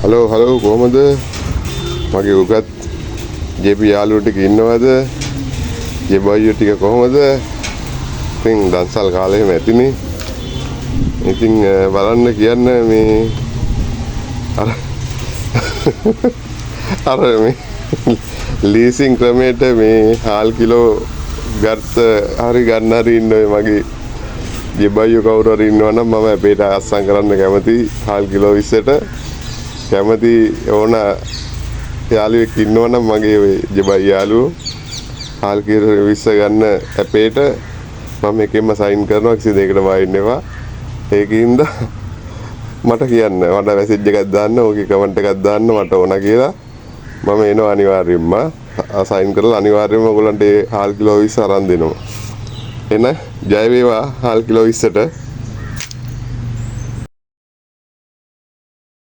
Hello කොහමද? මගේ උගත් ජෙපි යාළුවෝ ටික ඉන්නවද? ජෙබයියෝ ටික කොහමද? ඉතින් දන්සල් කාලේ එහෙම ඇතිනේ. ඉතින් බලන්න කියන්න මේ අර මේ ලීසින් ක්‍රමයට මේ හාල් කිලෝ ගත්ත හරි ගන්න හරි ඉන්නේ මගේ ජෙබයියෝ කවුරු හරි ඉන්නවනම් මම අපේට අස්සම් කරන්න කැමති හාල් කිලෝ 20ට කැමති ඕන යාළුවෙක් ඉන්නවනම් මගේ ඔය ජෙබයි යාළුවෝ හාල් කිලෝ 20 ගන්න අපේට මම එකෙන්ම සයින් කරනවා කිසි දෙයකට වයින් එපා ඒකින්ද මට කියන්න මට මැසේජ් එකක් දාන්න ඕකේ කමෙන්ට් එකක් දාන්න මට ඕන කියලා මම එනවා අනිවාර්යෙන්ම සයින් කරලා අනිවාර්යෙන්ම ඔයගොල්ලන්ට හාල් කිලෝ 20 අරන් දෙනවා එන ජය වේවා හාල් කිලෝ 20ට